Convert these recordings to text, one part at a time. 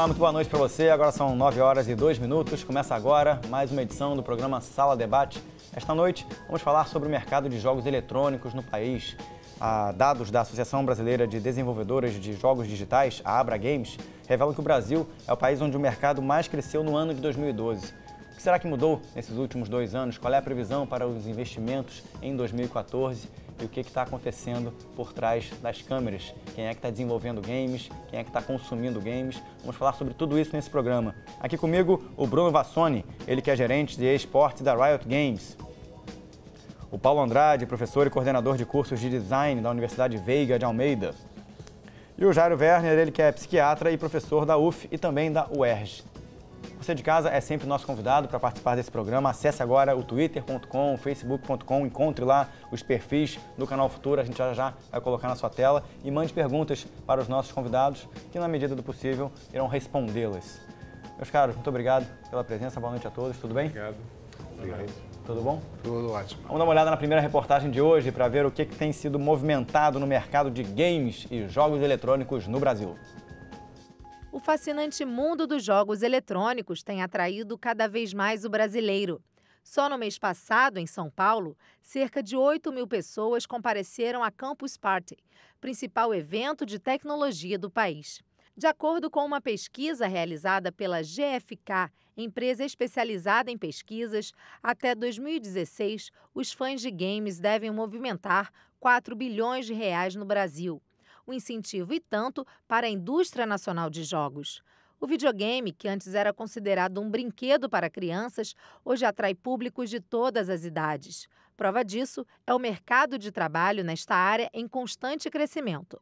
Olá, muito boa noite para você. Agora são 9 horas e 2 minutos. Começa agora mais uma edição do programa Sala Debate. Esta noite vamos falar sobre o mercado de jogos eletrônicos no país. Dados da Associação Brasileira de Desenvolvedoras de Jogos Digitais, a Abra Games, revelam que o Brasil é o país onde o mercado mais cresceu no ano de 2012. O que será que mudou nesses últimos 2 anos? Qual é a previsão para os investimentos em 2014? E o que está acontecendo por trás das câmeras? Quem é que está desenvolvendo games? Quem é que está consumindo games? Vamos falar sobre tudo isso nesse programa. Aqui comigo, o Bruno Vassoni, ele que é gerente de esportes da Riot Games. O Paulo Andrade, professor e coordenador de cursos de design da Universidade Veiga de Almeida. E o Jairo Werner, ele que é psiquiatra e professor da UF e também da UERJ. Você de casa é sempre nosso convidado para participar desse programa. Acesse agora o twitter.com, facebook.com, encontre lá os perfis do Canal Futuro, a gente já vai colocar na sua tela e mande perguntas para os nossos convidados que, na medida do possível, irão respondê-las. Meus caros, muito obrigado pela presença, boa noite a todos, tudo bem? Obrigado. Tudo bom? Tudo ótimo. Vamos dar uma olhada na primeira reportagem de hoje para ver o que tem sido movimentado no mercado de games e jogos eletrônicos no Brasil. O fascinante mundo dos jogos eletrônicos tem atraído cada vez mais o brasileiro. Só no mês passado, em São Paulo, cerca de 8.000 pessoas compareceram à Campus Party, principal evento de tecnologia do país. De acordo com uma pesquisa realizada pela GfK, empresa especializada em pesquisas, até 2016, os fãs de games devem movimentar 4 bilhões de reais no Brasil. Um incentivo e tanto para a indústria nacional de jogos. O videogame, que antes era considerado um brinquedo para crianças, hoje atrai públicos de todas as idades. Prova disso é o mercado de trabalho nesta área em constante crescimento.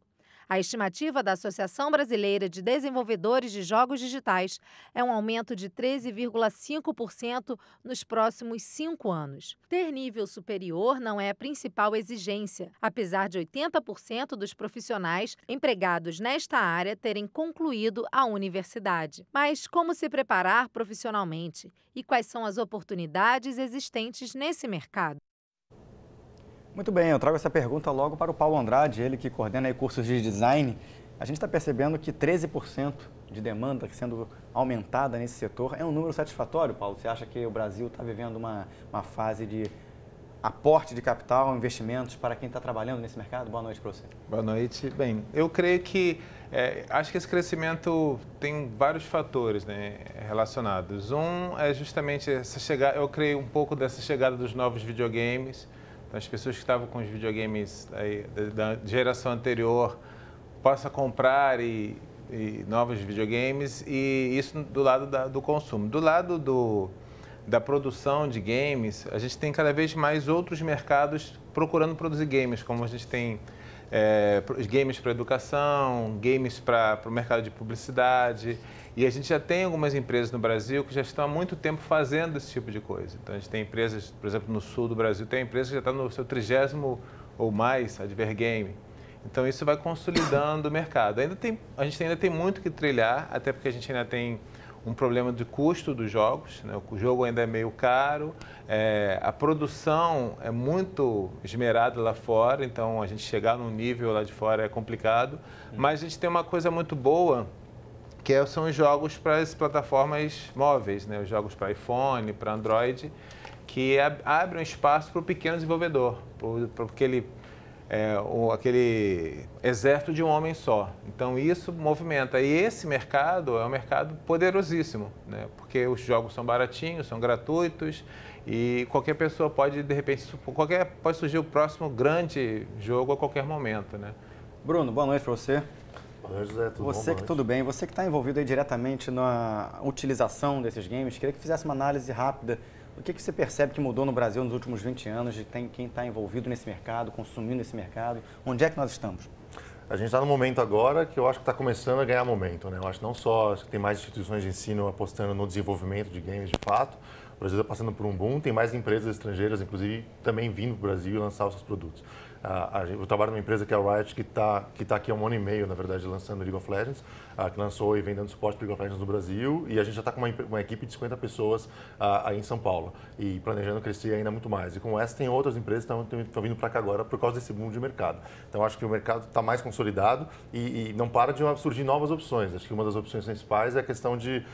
A estimativa da Associação Brasileira de Desenvolvedores de Jogos Digitais é um aumento de 13,5% nos próximos 5 anos. Ter nível superior não é a principal exigência, apesar de 80% dos profissionais empregados nesta área terem concluído a universidade. Mas como se preparar profissionalmente? E quais são as oportunidades existentes nesse mercado? Muito bem, eu trago essa pergunta logo para o Paulo Andrade, ele que coordena aí cursos de design. A gente está percebendo que 13% de demanda sendo aumentada nesse setor. É um número satisfatório, Paulo? Você acha que o Brasil está vivendo uma fase de aporte de capital, investimentos para quem está trabalhando nesse mercado? Boa noite para você. Boa noite. Bem, eu creio que, acho que esse crescimento tem vários fatores, né, relacionados. Um é justamente essa chegada, eu creio um pouco dessa chegada dos novos videogames. Então, as pessoas que estavam com os videogames aí, da geração anterior possam comprar novos videogames, e isso do lado do consumo. Do lado da produção de games, a gente tem cada vez mais outros mercados procurando produzir games, como a gente tem games para educação, games para o mercado de publicidade. E a gente já tem algumas empresas no Brasil que já estão há muito tempo fazendo esse tipo de coisa. Então, a gente tem empresas, por exemplo, no sul do Brasil, tem uma empresa que já está no seu 30º ou mais Advergame. Então, isso vai consolidando o mercado. A gente ainda tem muito que trilhar, até porque a gente ainda tem um problema de custo dos jogos, né? O jogo ainda é meio caro, a produção é muito esmerada lá fora, então a gente chegar num nível lá de fora é complicado. Mas a gente tem uma coisa muito boa, que são os jogos para as plataformas móveis, né? Os jogos para iPhone, para Android, que abrem um espaço para o pequeno desenvolvedor, para aquele exército de um homem só. Então, isso movimenta. E esse mercado é um mercado poderosíssimo, né? Porque os jogos são baratinhos, são gratuitos, e qualquer pessoa pode, de repente, pode surgir o próximo grande jogo a qualquer momento, né? Bruno, boa noite para você. Boa noite, José. Tudo bem. Você que está envolvido aí diretamente na utilização desses games, queria que fizesse uma análise rápida. O que você percebe que mudou no Brasil nos últimos 20 anos, de quem está envolvido nesse mercado, consumindo esse mercado? Onde é que nós estamos? A gente está no momento agora que eu acho que está começando a ganhar momento, né? Eu acho que não só que tem mais instituições de ensino apostando no desenvolvimento de games de fato, O Brasil está passando por um boom, tem mais empresas estrangeiras, inclusive, também vindo para o Brasil e lançar os seus produtos. Eu trabalho numa empresa que é a Riot, que tá aqui há 1 ano e meio, na verdade, lançando League of Legends, que lançou e vem dando suporte para League of Legends no Brasil, e a gente já está com uma equipe de 50 pessoas aí em São Paulo, e planejando crescer ainda muito mais. E como essa, tem outras empresas que estão vindo para cá agora por causa desse boom de mercado. Então, acho que o mercado está mais consolidado e não para de surgir novas opções. Acho que uma das opções principais é a questão de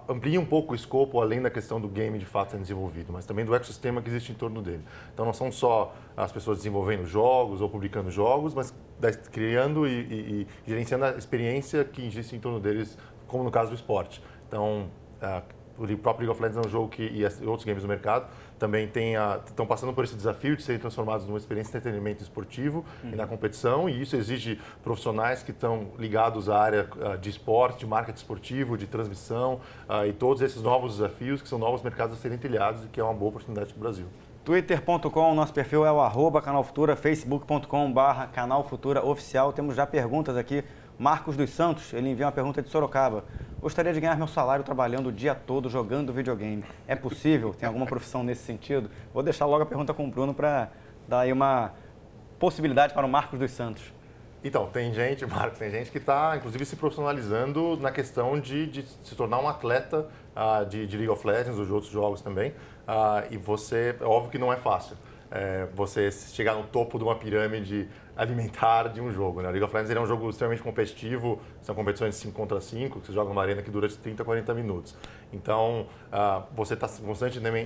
ampliar um pouco o escopo, além da questão do game de fato sendo desenvolvido, mas também do ecossistema que existe em torno dele. Então, não são só as pessoas desenvolvendo jogos ou publicando jogos, mas criando e gerenciando a experiência que existe em torno deles, como no caso do esporte. Então, o próprio League of Legends é um jogo e outros games do mercado também estão passando por esse desafio de serem transformados numa experiência de entretenimento esportivo e na competição, e isso exige profissionais que estão ligados à área de esporte, de marketing esportivo, de transmissão, e todos esses novos desafios, que são novos mercados a serem trilhados e que é uma boa oportunidade para o Brasil. Twitter.com, nosso perfil é o @canalfutura, facebook.com/canalfuturaoficial. Temos já perguntas aqui. Marcos dos Santos, ele envia uma pergunta de Sorocaba. Gostaria de ganhar meu salário trabalhando o dia todo jogando videogame. É possível? Tem alguma profissão nesse sentido? Vou deixar logo a pergunta com o Bruno para dar aí uma possibilidade para o Marcos dos Santos. Então, tem gente, Marcos, que está, inclusive, se profissionalizando na questão de se tornar um atleta de League of Legends ou de outros jogos também. E é óbvio que não é fácil. Você chegar no topo de uma pirâmide alimentar de um jogo. Né? O League of Legends é um jogo extremamente competitivo, são competições 5 contra 5, que você joga numa arena que dura de 30 a 40 minutos. Então, você está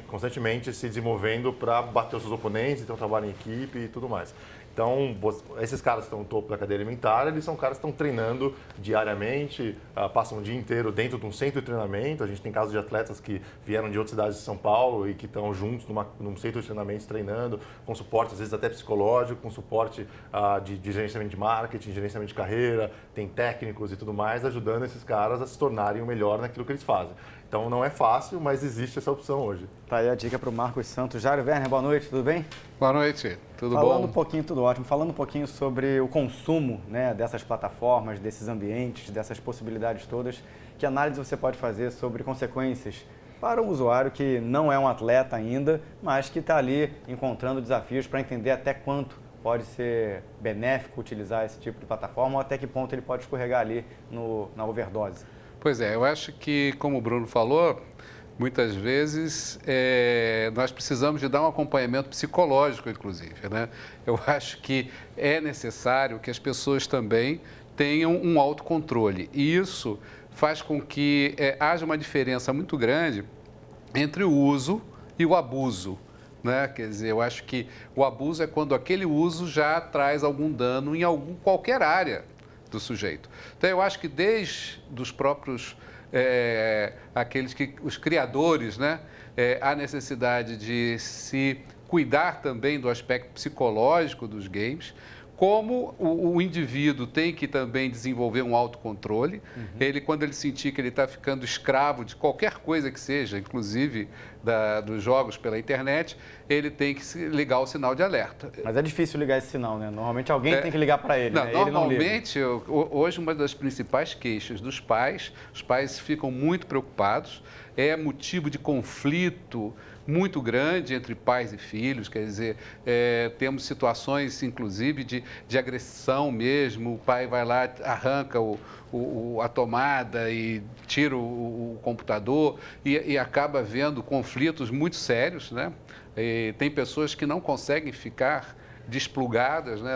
constantemente se desenvolvendo para bater os seus oponentes, então trabalho em equipe e tudo mais. Então, esses caras que estão no topo da cadeia alimentar, eles são caras que estão treinando diariamente, passam o dia inteiro dentro de um centro de treinamento. A gente tem casos de atletas que vieram de outras cidades de São Paulo e que estão juntos num centro de treinamento treinando, com suporte, às vezes até psicológico, com suporte de gerenciamento de marketing, gerenciamento de carreira, tem técnicos e tudo mais, ajudando esses caras a se tornarem o melhor naquilo que eles fazem. Então, não é fácil, mas existe essa opção hoje. Tá aí a dica para o Marcos Santos. Jário Werner, boa noite, tudo bem? Boa noite, tudo bom? Tudo ótimo. Falando um pouquinho sobre o consumo, né, dessas plataformas, desses ambientes, dessas possibilidades todas, que análise você pode fazer sobre consequências para um usuário que não é um atleta ainda, mas que está ali encontrando desafios para entender até quanto pode ser benéfico utilizar esse tipo de plataforma ou até que ponto ele pode escorregar ali na overdose? Pois é, eu acho que, como o Bruno falou, muitas vezes nós precisamos de dar um acompanhamento psicológico, inclusive, né? Eu acho que é necessário que as pessoas também tenham um autocontrole. E isso faz com que haja uma diferença muito grande entre o uso e o abuso. Né? Quer dizer, eu acho que o abuso é quando aquele uso já traz algum dano em qualquer área do sujeito. Então, eu acho que desde os próprios, os criadores, né? Há necessidade de se cuidar também do aspecto psicológico dos games, como o indivíduo tem que também desenvolver um autocontrole. Quando ele sentir que ele está ficando escravo de qualquer coisa que seja, inclusive dos jogos pela internet, ele tem que ligar o sinal de alerta. Mas é difícil ligar esse sinal, né? Normalmente alguém tem que ligar para ele, não, né? Normalmente, hoje, uma das principais queixas dos pais, os pais ficam muito preocupados, é motivo de conflito muito grande entre pais e filhos, quer dizer, temos situações, inclusive, de agressão mesmo, o pai vai lá, arranca a tomada e tira o computador e acaba vendo conflitos muito sérios, né? E tem pessoas que não conseguem ficar desplugadas, né?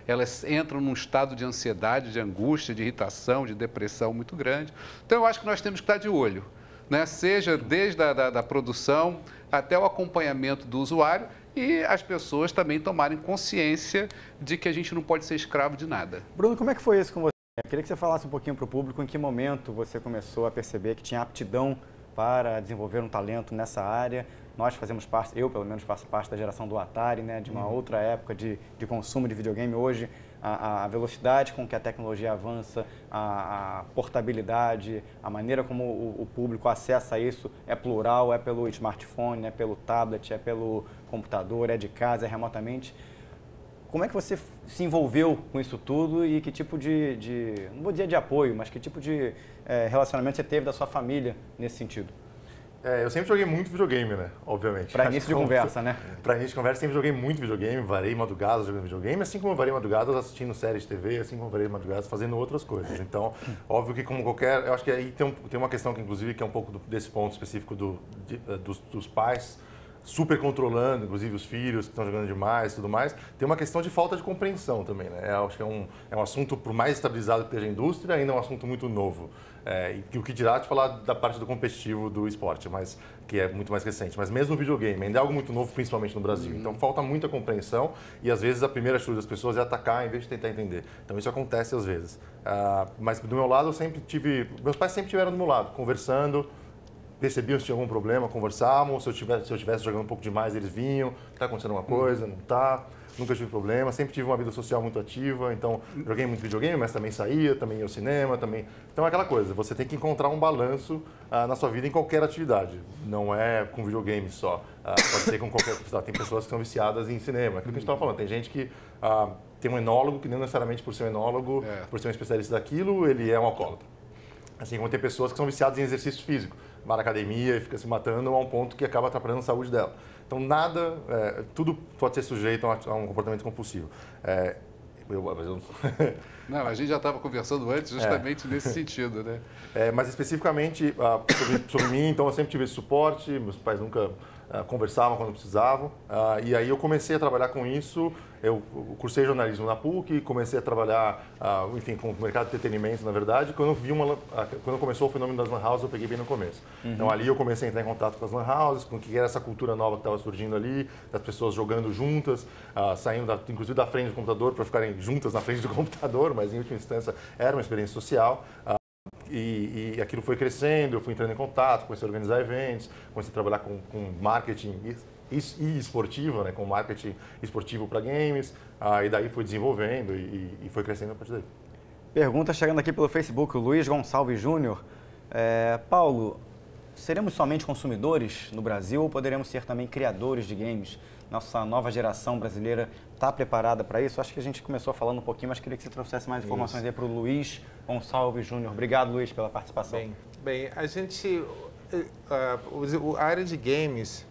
Elas entram num estado de ansiedade, de angústia, de irritação, de depressão muito grande. Então, eu acho que nós temos que estar de olho, né? Seja desde a produção até o acompanhamento do usuário e as pessoas também tomarem consciência de que a gente não pode ser escravo de nada. Bruno, como é que foi isso com você? Eu queria que você falasse um pouquinho para o público em que momento você começou a perceber que tinha aptidão para desenvolver um talento nessa área. Nós fazemos parte, eu pelo menos faço parte da geração do Atari, né, de uma outra época de consumo de videogame. Hoje, a velocidade com que a tecnologia avança, a portabilidade, a maneira como o público acessa isso é plural, é pelo smartphone, é pelo tablet, é pelo computador, é de casa, é remotamente. Como é que você se envolveu com isso tudo e que tipo não vou dizer de apoio, mas que tipo de relacionamento você teve da sua família nesse sentido? Eu sempre joguei muito videogame, né? Obviamente. Para início de conversa, né? Para início de conversa, sempre joguei muito videogame, varei madrugadas jogando videogame, assim como eu varei madrugadas assistindo séries de TV, assim como eu varei madrugadas fazendo outras coisas. Então, óbvio que como qualquer... Eu acho que aí tem uma questão que, inclusive, que é um pouco desse ponto específico dos pais super controlando, inclusive os filhos que estão jogando demais e tudo mais. Tem uma questão de falta de compreensão também, né? Acho que é um assunto, por mais estabilizado que esteja a indústria, ainda é um assunto muito novo. E o que dirá de falar da parte do competitivo do esporte, mas que é muito mais recente. Mas mesmo o videogame ainda é algo muito novo, principalmente no Brasil. Então falta muita compreensão e às vezes a primeira atitude das pessoas é atacar em vez de tentar entender. Então isso acontece às vezes. Mas do meu lado eu sempre tive... Meus pais sempre estiveram do meu lado, conversando, percebiam se tinha algum problema, conversavam, se eu estivesse jogando um pouco demais, eles vinham, está acontecendo alguma coisa, não está, nunca tive problema, sempre tive uma vida social muito ativa, então joguei muito videogame, mas também saía, também ia ao cinema, também... Então é aquela coisa, você tem que encontrar um balanço na sua vida em qualquer atividade, não é com videogame só, pode ser com qualquer... Tem pessoas que são viciadas em cinema, aquilo que a gente estava falando, tem gente que... tem um enólogo que não necessariamente por ser um enólogo, por ser um especialista daquilo, ele é um alcoólatra. Assim como tem pessoas que são viciadas em exercício físico, vai na academia e fica se matando a um ponto que acaba atrapalhando a saúde dela. Então tudo pode ser sujeito a um comportamento compulsivo. Não, a gente já estava conversando antes justamente nesse sentido, né? Mas especificamente sobre mim, então eu sempre tive esse suporte, meus pais nunca conversavam quando precisavam, e aí eu comecei a trabalhar com isso. Eu cursei jornalismo na PUC, comecei a trabalhar, enfim, com o mercado de entretenimento, na verdade. Quando começou o fenômeno das lan houses, eu peguei bem no começo. Então ali eu comecei a entrar em contato com as lan houses, com o que era essa cultura nova que estava surgindo ali, das pessoas jogando juntas, saindo inclusive da frente do computador para ficarem juntas na frente do computador, mas em última instância era uma experiência social. E aquilo foi crescendo, eu fui entrando em contato, comecei a organizar eventos, comecei a trabalhar com marketing e esportivo, né, com marketing esportivo para games, e daí foi desenvolvendo e foi crescendo a partir daí. Pergunta chegando aqui pelo Facebook, o Luiz Gonçalves Júnior. Paulo, seremos somente consumidores no Brasil ou poderemos ser também criadores de games? Nossa nova geração brasileira está preparada para isso? Acho que a gente começou falando um pouquinho, mas queria que você trouxesse mais informações aí para o Luiz Gonçalves Júnior. Obrigado, Luiz, pela participação. Bem, a área de games,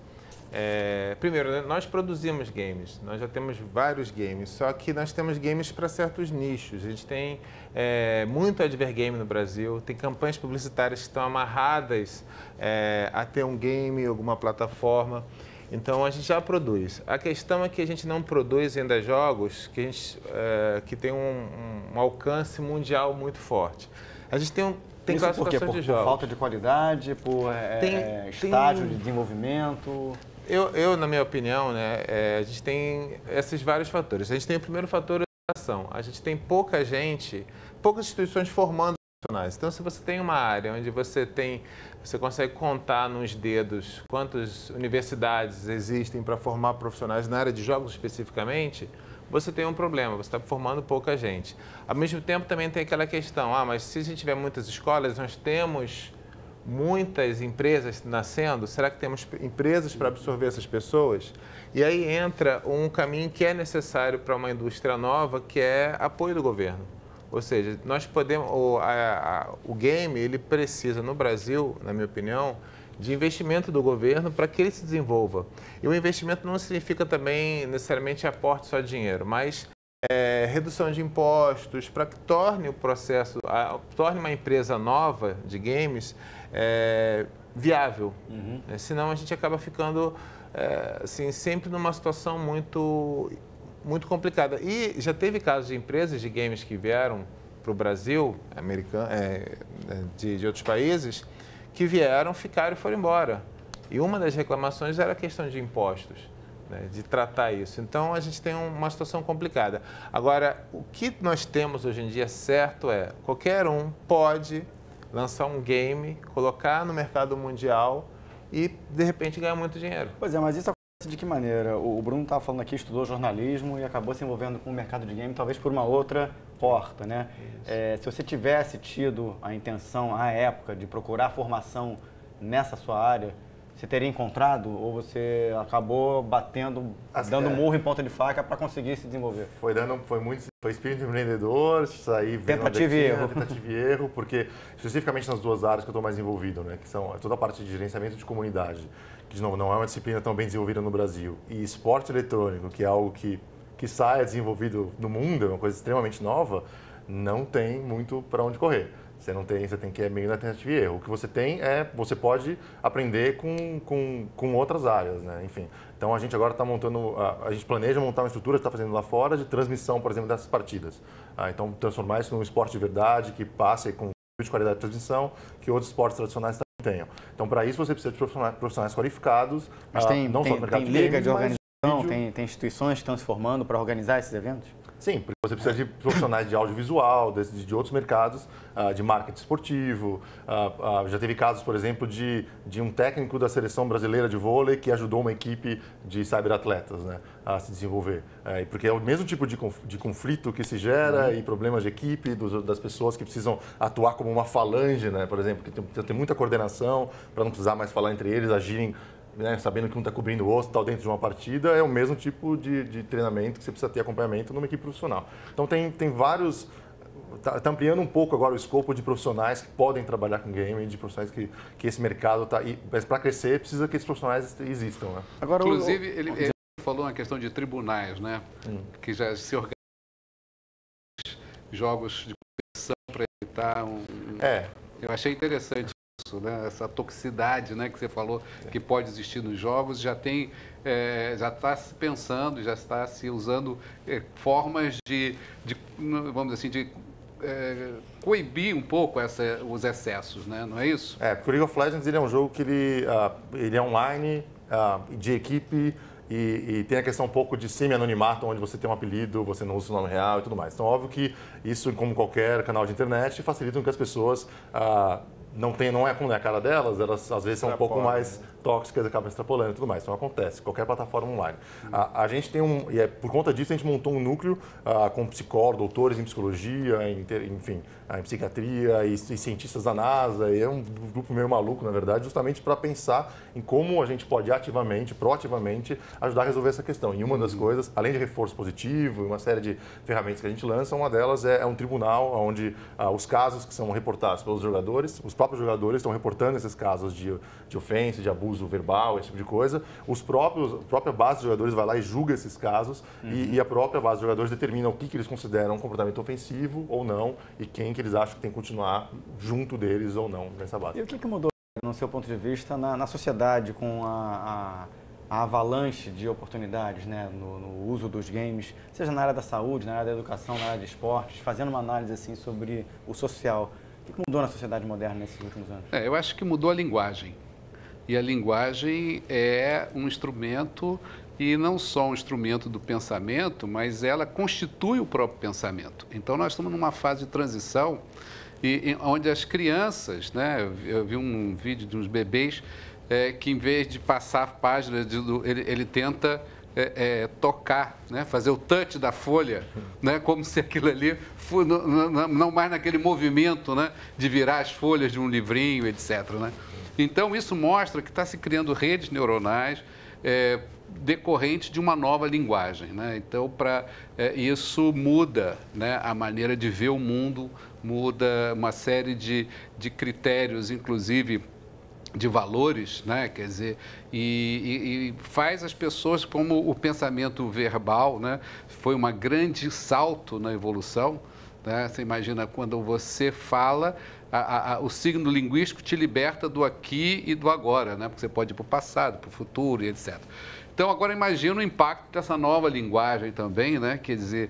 primeiro, né, nós produzimos games, nós já temos vários games, só que nós temos games para certos nichos. A gente tem muito advergame no Brasil, tem campanhas publicitárias que estão amarradas a ter um game, alguma plataforma. Então, a gente já produz. A questão é que a gente não produz ainda jogos que tem um alcance mundial muito forte. A gente tem classificações de jogos. Por falta de qualidade, por estágio de desenvolvimento? Na minha opinião, né, a gente tem esses vários fatores. A gente tem o primeiro fator, a educação. A gente tem poucas instituições formando profissionais. Então, se você tem uma área onde você consegue contar nos dedos quantas universidades existem para formar profissionais na área de jogos especificamente, você tem um problema, você está formando pouca gente. Ao mesmo tempo, também tem aquela questão, mas se a gente tiver muitas escolas, nós temos muitas empresas nascendo, será que temos empresas para absorver essas pessoas? E aí entra um caminho que é necessário para uma indústria nova, que é apoio do governo. Ou seja, nós podemos, o game ele precisa, no Brasil, na minha opinião, de investimento do governo para que ele se desenvolva. E o investimento não significa também necessariamente aporte só de dinheiro, mas redução de impostos para que torne o processo, torne uma empresa nova de games viável. Senão a gente acaba ficando assim, sempre numa situação muito complicada. E já teve casos de empresas de games que vieram para o Brasil, de outros países, que vieram, ficaram e foram embora. E uma das reclamações era a questão de impostos, né, de tratar isso. Então, a gente tem uma situação complicada. Agora, o que nós temos hoje em dia certo qualquer um pode lançar um game, colocar no mercado mundial e, de repente, ganhar muito dinheiro. Pois é, mas isso de que maneira? O Bruno estava falando aqui, estudou jornalismo e acabou se envolvendo com o mercado de game, talvez por uma outra porta, né? Se você tivesse tido a intenção, à época, de procurar formação nessa sua área, você teria encontrado ou você acabou dando murro em ponta de faca para conseguir se desenvolver? Foi espírito empreendedor, sair vendo tentativa e erro, porque especificamente nas duas áreas que eu estou mais envolvido, né, que são toda a parte de gerenciamento de comunidade, que de novo não é uma disciplina tão bem desenvolvida no Brasil, e esporte eletrônico, que é algo que sai desenvolvido no mundo, é uma coisa extremamente nova, não tem muito para onde correr. Você tem que ir meio na tentativa e erro. O que você tem você pode aprender com outras áreas, né? Enfim. Então a gente agora está montando, a gente planeja montar uma estrutura que está fazendo lá fora de transmissão, por exemplo, dessas partidas. Então transformar isso num esporte de verdade, que passe com de qualidade de transmissão, que outros esportes tradicionais também tenham. Então para isso você precisa de profissionais qualificados, mas não só no mercado de liga games, de organização, tem instituições que estão se formando para organizar esses eventos? Sim, porque você precisa de profissionais de audiovisual, de outros mercados, de marketing esportivo. Já teve casos, por exemplo, de um técnico da seleção brasileira de vôlei que ajudou uma equipe de cyberatletas, né, a se desenvolver. Porque é o mesmo tipo de conflito que se gera e problemas de equipe, das pessoas que precisam atuar como uma falange, né, por exemplo, que tem muita coordenação para não precisar mais falar entre eles, agirem, né, sabendo que um está cobrindo o outro, tal, dentro de uma partida, é o mesmo tipo de treinamento que você precisa ter acompanhamento numa equipe profissional. Então tem vários... Está ampliando um pouco agora o escopo de profissionais que podem trabalhar com game, de profissionais que esse mercado está... Mas para crescer, precisa que esses profissionais existam, né? Agora, inclusive, ele falou uma questão de tribunais, né? Que já se organizam jogos de competição para evitar Eu achei interessante. Né? Essa toxicidade, né, que você falou que pode existir nos jogos, já está se pensando, já está se usando formas vamos dizer assim, de coibir um pouco os excessos, né? Não é isso? Porque o League of Legends ele é um jogo que ele é online, de equipe, e tem a questão um pouco de semi-anonimato, onde você tem um apelido, você não usa o nome real e tudo mais. Então, óbvio que isso, como qualquer canal de internet, facilita com que as pessoas não é a cara delas, elas às vezes são um pouco mais tóxicas, acabam extrapolando e tudo mais. Então acontece, qualquer plataforma online. A gente tem por conta disso a gente montou um núcleo com psicólogos, doutores em psicologia, enfim, em psiquiatria e cientistas da NASA, e é um grupo meio maluco, na verdade, justamente para pensar em como a gente pode proativamente ajudar a resolver essa questão. E uma das coisas, além de reforço positivo e uma série de ferramentas que a gente lança, uma delas é um tribunal onde os casos que são reportados pelos jogadores, os próprios jogadores estão reportando esses casos de ofensa, de abuso verbal, esse tipo de coisa. A própria base de jogadores vai lá e julga esses casos e a própria base de jogadores determina o que eles consideram um comportamento ofensivo ou não e quem que eles acham que tem que continuar junto deles ou não nessa base. E o que mudou, no seu ponto de vista, na sociedade com a avalanche de oportunidades, né, no uso dos games, seja na área da saúde, na área da educação, na área de esportes, fazendo uma análise assim sobre o social? O que mudou na sociedade moderna nesses últimos anos? Eu acho que mudou a linguagem. E a linguagem é um instrumento, e não só um instrumento do pensamento, mas ela constitui o próprio pensamento. Então, nós estamos numa fase de transição onde as crianças, né, eu vi um vídeo de uns bebês que, em vez de passar páginas, ele tenta tocar, né, fazer o touch da folha, né, como se aquilo ali não mais naquele movimento, né, de virar as folhas de um livrinho, etc. Né? Então, isso mostra que está se criando redes neuronais decorrentes de uma nova linguagem. Né? Então, isso muda, né, a maneira de ver o mundo, muda uma série de critérios, inclusive de valores, né? Quer dizer, e faz as pessoas, como o pensamento verbal, né, foi um grande salto na evolução, né? Você imagina quando você fala, o signo linguístico te liberta do aqui e do agora, né? Porque você pode ir para o passado, para o futuro e etc. Então, agora imagina o impacto dessa nova linguagem também, né? Quer dizer,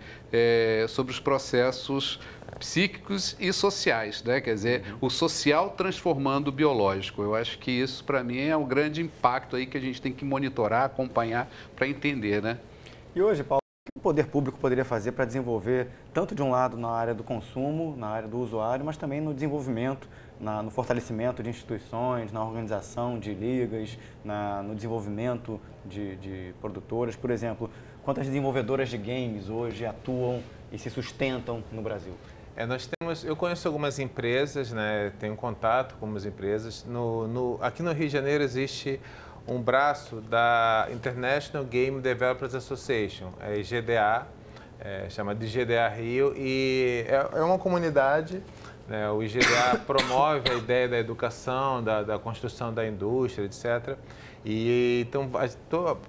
sobre os processos psíquicos e sociais, né? Quer dizer, o social transformando o biológico. Eu acho que isso, para mim, é um grande impacto aí que a gente tem que monitorar, acompanhar para entender, né? E hoje, Paulo, o que o poder público poderia fazer para desenvolver, tanto de um lado na área do consumo, na área do usuário, mas também no desenvolvimento, no fortalecimento de instituições, na organização de ligas, no desenvolvimento de produtoras? Por exemplo, quantas desenvolvedoras de games hoje atuam e se sustentam no Brasil? Eu conheço algumas empresas, né, tenho contato com algumas empresas. Aqui no Rio de Janeiro existe um braço da International Game Developers Association, a IGDA, chama de IGDA Rio, e é uma comunidade, né? O IGDA promove a ideia da educação, da construção da indústria, etc. E então,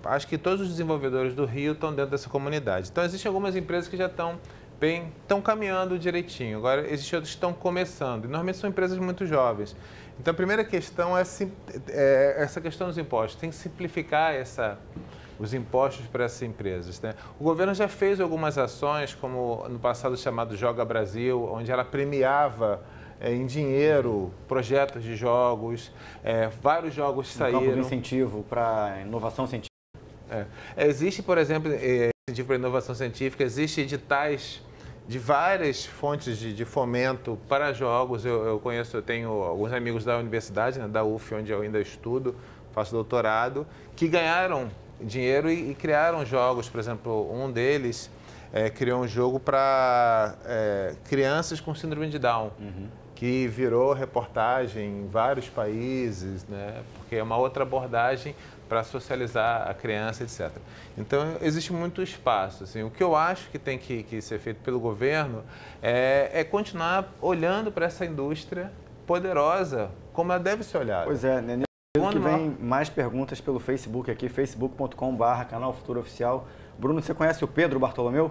acho que todos os desenvolvedores do Rio estão dentro dessa comunidade. Então, existem algumas empresas que já estão caminhando direitinho. Agora, existem outras que estão começando. E normalmente são empresas muito jovens. Então, a primeira questão é essa questão dos impostos. Tem que simplificar os impostos para essas empresas, né? O governo já fez algumas ações, como no passado chamado Joga Brasil, onde ela premiava em dinheiro projetos de jogos. Vários jogos saíram. Campo de incentivo para inovação científica. Existe, por exemplo, incentivo para inovação científica, existem editais de várias fontes de fomento para jogos. Eu tenho alguns amigos da universidade, né, da UF, onde eu ainda estudo, faço doutorado, que ganharam dinheiro e criaram jogos. Por exemplo, um deles criou um jogo para crianças com síndrome de Down, que virou reportagem em vários países, né, porque é uma outra abordagem para socializar a criança, etc. Então, existe muito espaço. Assim, o que eu acho que tem que ser feito pelo governo é continuar olhando para essa indústria poderosa, como ela deve ser olhada. Pois é, né? Que vem mais perguntas pelo Facebook aqui, facebook.com/canal Futuro Oficial. Bruno, você conhece o Pedro Bartolomeu?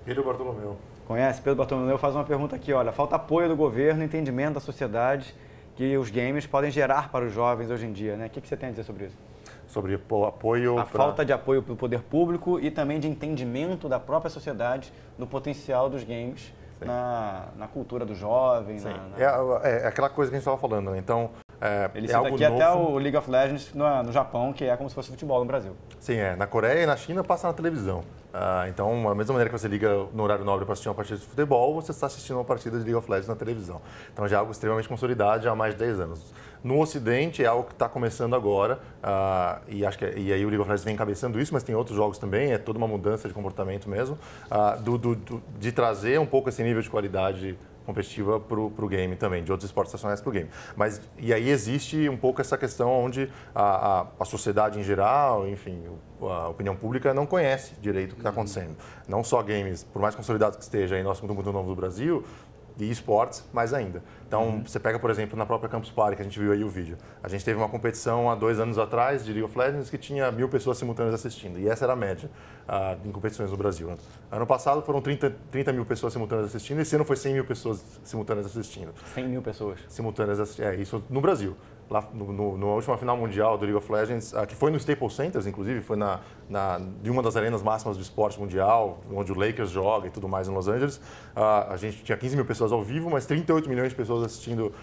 Pedro Bartolomeu. Conhece? Pedro Bartolomeu faz uma pergunta aqui, olha, falta apoio do governo, entendimento da sociedade que os games podem gerar para os jovens hoje em dia, né? O que você tem a dizer sobre isso? Sobre apoio... Falta de apoio do poder público e também de entendimento da própria sociedade do potencial dos games na cultura do jovem. É aquela coisa que a gente estava falando, né? Então, ele cita aqui novo. Até o League of Legends no Japão, que é como se fosse futebol no Brasil. Sim, na Coreia e na China passa na televisão. Então, da mesma maneira que você liga no horário nobre para assistir uma partida de futebol, você está assistindo uma partida de League of Legends na televisão. Então, já é algo extremamente consolidado já há mais de 10 anos. No Ocidente, é algo que está começando agora, e aí o League of Legends vem encabeçando isso, mas tem outros jogos também, é toda uma mudança de comportamento mesmo, de trazer um pouco esse nível de qualidade competitiva para o game também, de outros esportes nacionais para o game. E aí existe um pouco essa questão onde a sociedade em geral, enfim, a opinião pública não conhece direito o que está acontecendo. Não só games, por mais consolidados que esteja aí, nós somos muito novo do Brasil, e esportes mais ainda. Então, você pega, por exemplo, na própria Campus Party, que a gente viu aí o vídeo. A gente teve uma competição há 2 anos atrás de League of Legends que tinha 1.000 pessoas simultâneas assistindo. E essa era a média em competições no Brasil. Ano passado foram 30 mil pessoas simultâneas assistindo. Esse ano foi 100 mil pessoas simultâneas assistindo. 100 mil pessoas? Simultâneas assistindo. Isso no Brasil. Lá na última final mundial do League of Legends, que foi no Staples Center, inclusive, foi de uma das arenas máximas do esporte mundial, onde o Lakers joga e tudo mais em Los Angeles. A gente tinha 15 mil pessoas ao vivo, mas 38 milhões de pessoas assistindo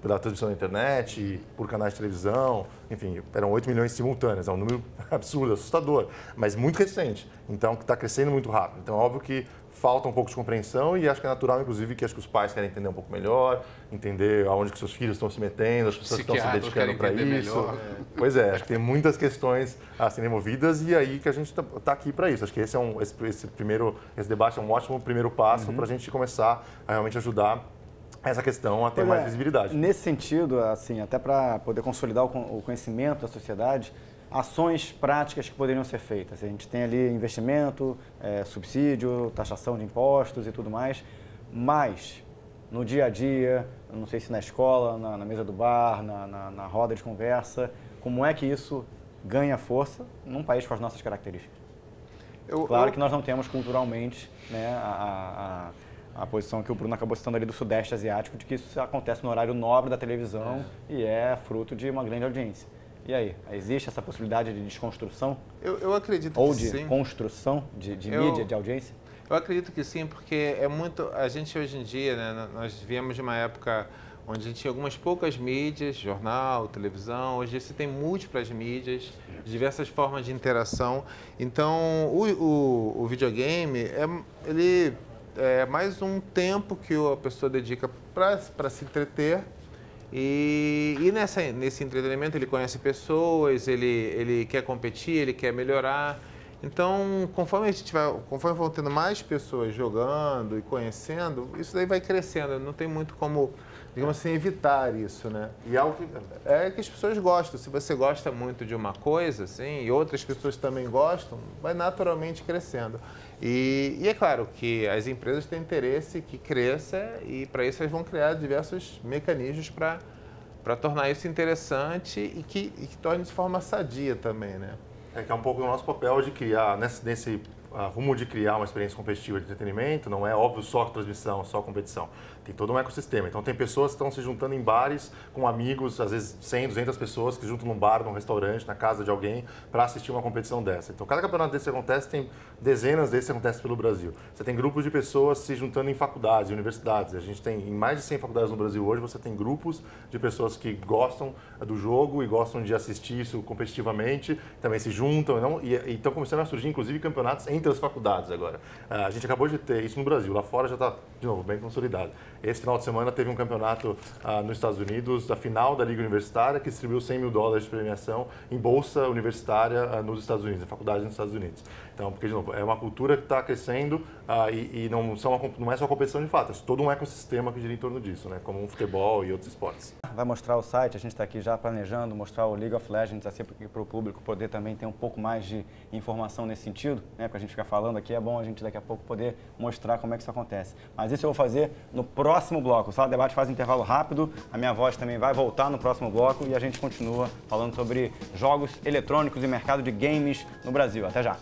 pela transmissão da internet, por canais de televisão, enfim, eram 8 milhões simultâneos, é um número absurdo, assustador, mas muito recente, então que está crescendo muito rápido. Então, é óbvio que falta um pouco de compreensão e acho que é natural, inclusive, que acho que os pais querem entender um pouco melhor, entender aonde que seus filhos estão se metendo, as pessoas que estão se dedicando para isso. Pois é, acho que tem muitas questões a serem removidas e aí que a gente está aqui para isso. Acho que esse debate é um ótimo primeiro passo para a gente começar a realmente ajudar essa questão a ter mais visibilidade. Nesse sentido, assim, até para poder consolidar o conhecimento da sociedade, ações práticas que poderiam ser feitas. A gente tem ali investimento, subsídio, taxação de impostos e tudo mais, mas no dia a dia, não sei se na escola, na mesa do bar, na roda de conversa, como é que isso ganha força num país com as nossas características? Claro que nós não temos culturalmente, né, a posição que o Bruno acabou citando ali do Sudeste Asiático, de que isso acontece no horário nobre da televisão e é fruto de uma grande audiência. E aí, existe essa possibilidade de desconstrução? Eu acredito que sim. Ou de construção de mídia, de audiência? Eu acredito que sim, porque é muito... A gente hoje em dia, né, nós viemos de uma época onde a gente tinha algumas poucas mídias, jornal, televisão. Hoje você tem múltiplas mídias, diversas formas de interação. Então, o videogame, ele é mais um tempo que a pessoa dedica para se entreter. E nesse entretenimento ele conhece pessoas, ele quer competir, ele quer melhorar. Então, conforme vão tendo mais pessoas jogando e conhecendo, isso daí vai crescendo. Não tem muito como digamos assim, evitar isso, né? E algo que... É que as pessoas gostam. Se você gosta muito de uma coisa, assim, e outras pessoas também gostam, vai naturalmente crescendo. E é claro que as empresas têm interesse que cresça e para isso elas vão criar diversos mecanismos para tornar isso interessante e que torne de forma sadia também, né? É que é um pouco o nosso papel de criar, nesse rumo de criar uma experiência competitiva de entretenimento, não é óbvio só transmissão, só competição. Tem todo um ecossistema. Então tem pessoas que estão se juntando em bares com amigos, às vezes 100, 200 pessoas que se juntam num bar, num restaurante, na casa de alguém para assistir uma competição dessa. Então cada campeonato desse que acontece, tem dezenas desses que acontecem pelo Brasil. Você tem grupos de pessoas se juntando em faculdades, universidades. A gente tem em mais de 100 faculdades no Brasil hoje, você tem grupos de pessoas que gostam do jogo e gostam de assistir isso competitivamente, também se juntam e estão começando a surgir inclusive campeonatos entre as faculdades agora. A gente acabou de ter isso no Brasil, lá fora já está, de novo, bem consolidado. Esse final de semana teve um campeonato nos Estados Unidos, da final da Liga Universitária, que distribuiu $100 mil de premiação em bolsa universitária nos Estados Unidos, em faculdades nos Estados Unidos. Então, porque, de novo, é uma cultura que está crescendo e não é só competição de fato, é todo um ecossistema que gira em torno disso, né? Como o futebol e outros esportes. Vai mostrar o site, a gente está aqui já planejando mostrar o League of Legends assim, para o público poder também ter um pouco mais de informação nesse sentido, né? Porque a gente fica falando aqui, é bom a gente daqui a pouco poder mostrar como é que isso acontece. Mas isso eu vou fazer no próximo bloco. O Sala Debate faz um intervalo rápido, a minha voz também vai voltar no próximo bloco e a gente continua falando sobre jogos eletrônicos e mercado de games no Brasil. Até já!